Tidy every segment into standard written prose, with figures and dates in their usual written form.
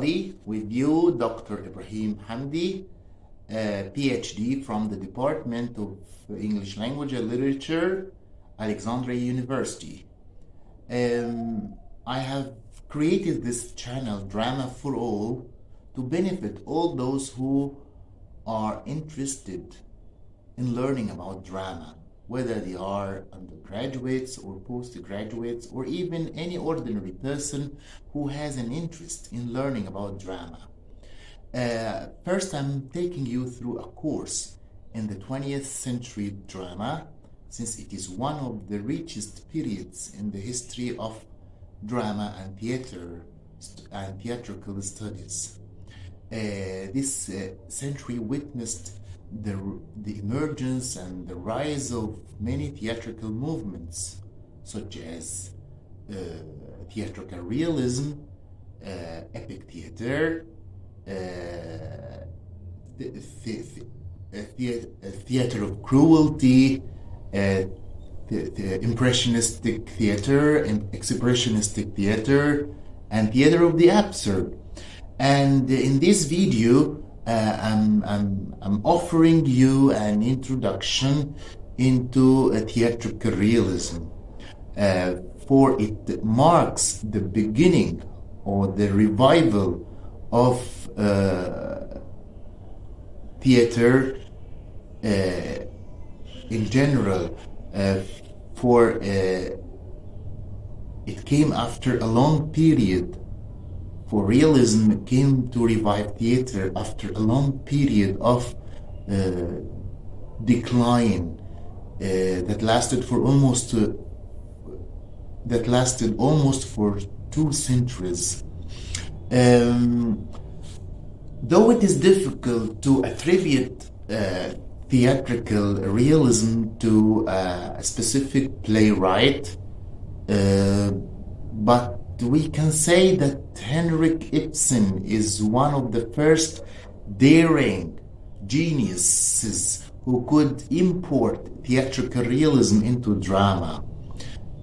everybody. With you, Dr. Ibrahim Hamdi, PhD from the Department of English Language and Literature, Alexandria University. I have created this channel, Drama for All, to benefit all those who are interested in learning about drama, whether they are undergraduates or postgraduates or even any ordinary person who has an interest in learning about drama. First, I'm taking you through a course in the 20th century drama, since it is one of the richest periods in the history of drama and theater and theatrical studies. This century witnessed the emergence and the rise of many theatrical movements, such as theatrical realism, epic theater, theater of cruelty, the impressionistic theater, and expressionistic theater, and theater of the absurd. And in this video, I'm offering you an introduction into theatrical realism, for it marks the beginning or the revival of theater in general, for it came after a long period. For realism came to revive theater after a long period of decline that lasted almost for 2 centuries. Though it is difficult to attribute theatrical realism to a specific playwright, but we can say that Henrik Ibsen is one of the first daring geniuses who could import theatrical realism into drama.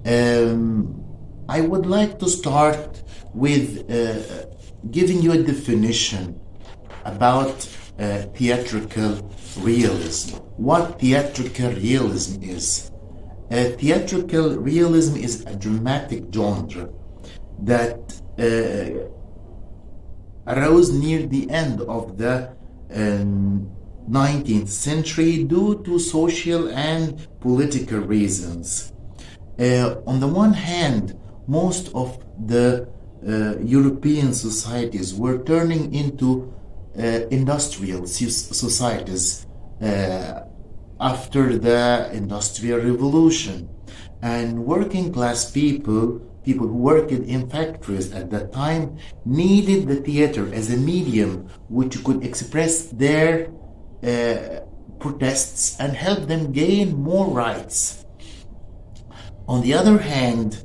I would like to start with giving you a definition about theatrical realism. What theatrical realism is? Theatrical realism is a dramatic genre that arose near the end of the 19th century due to social and political reasons. On the one hand, most of the European societies were turning into industrial societies after the Industrial Revolution, and working class people who worked in factories at that time needed the theater as a medium which could express their protests and help them gain more rights. On the other hand,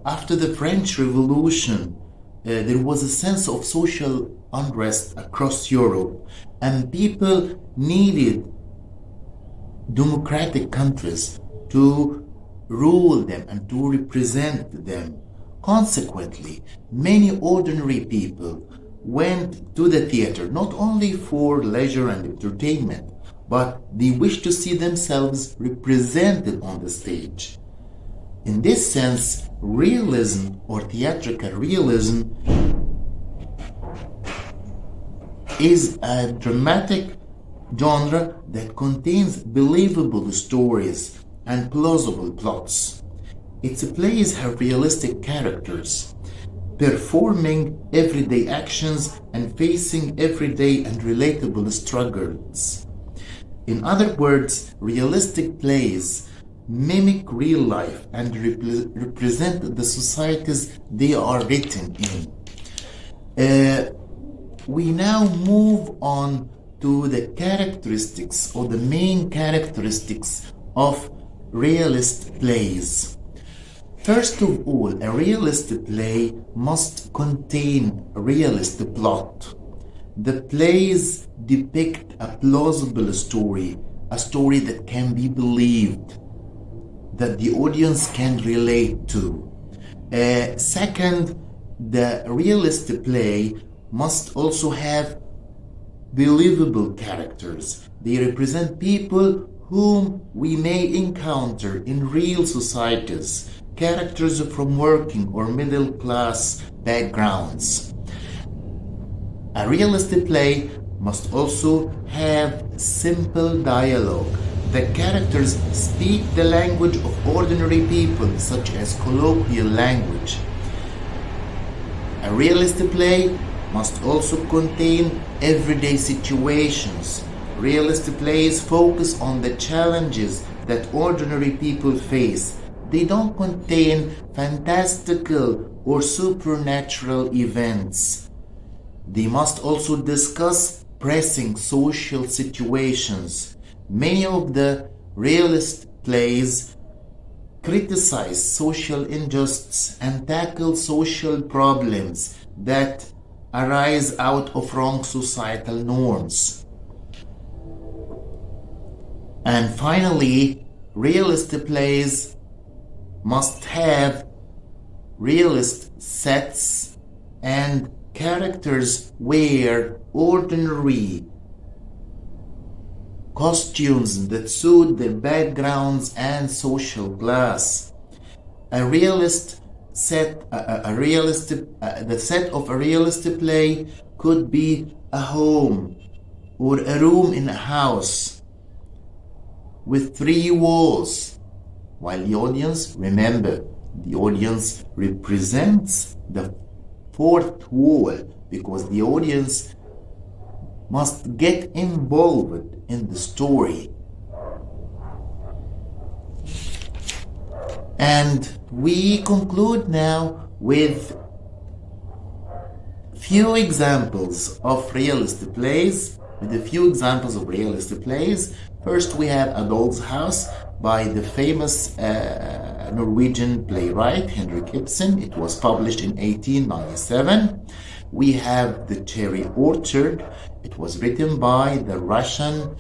after the French Revolution, there was a sense of social unrest across Europe, and people needed democratic countries to rule them and to represent them. Consequently, many ordinary people went to the theater not only for leisure and entertainment, but they wished to see themselves represented on the stage. In this sense, realism or theatrical realism is a dramatic genre that contains believable stories and plausible plots. Its plays have realistic characters, performing everyday actions and facing everyday and relatable struggles. In other words, realistic plays mimic real life and represent the societies they are written in. We now move on to the characteristics or the main characteristics of realist plays. First of all, a realist play must contain a realist plot. The plays depict a plausible story, a story that can be believed, that the audience can relate to. Second, The realist play must also have believable characters. They represent people whom we may encounter in real societies, characters from working or middle class backgrounds. A realistic play must also have simple dialogue. The characters speak the language of ordinary people, such as colloquial language. A realistic play must also contain everyday situations. Realistic plays focus on the challenges that ordinary people face. They don't contain fantastical or supernatural events. They must also discuss pressing social situations. Many of the realist plays criticize social injustice and tackle social problems that arise out of wrong societal norms. And finally, realist plays must have realist sets and characters wear ordinary costumes that suit their backgrounds and social class. The set of a realistic play could be a home or a room in a house with 3 walls, while the audience, remember, the audience represents the 4th wall, because the audience must get involved in the story. And we conclude now with few examples of realistic plays. First, we have A Doll's House by the famous Norwegian playwright Henrik Ibsen. It was published in 1897. We have The Cherry Orchard. It was written by the Russian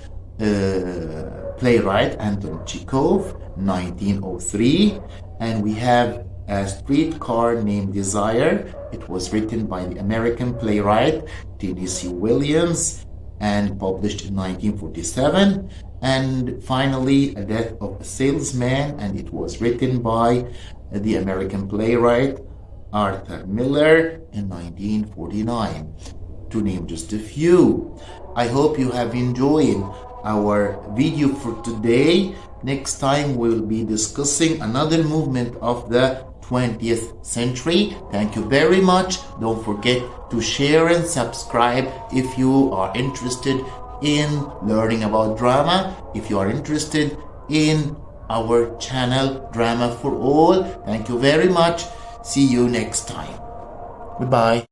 playwright Anton Chekhov, 1903. And we have A Streetcar Named Desire. It was written by the American playwright Tennessee Williams and published in 1947. And finally, A Death of a Salesman, and it was written by the American playwright Arthur Miller in 1949, to name just a few. I hope you have enjoyed our video for today. Next time we'll be discussing another movement of the 20th century. Thank you very much. Don't forget to share and subscribe if you are interested in learning about drama, if you are interested in our channel Drama for All. Thank you very much. See you next time. Goodbye.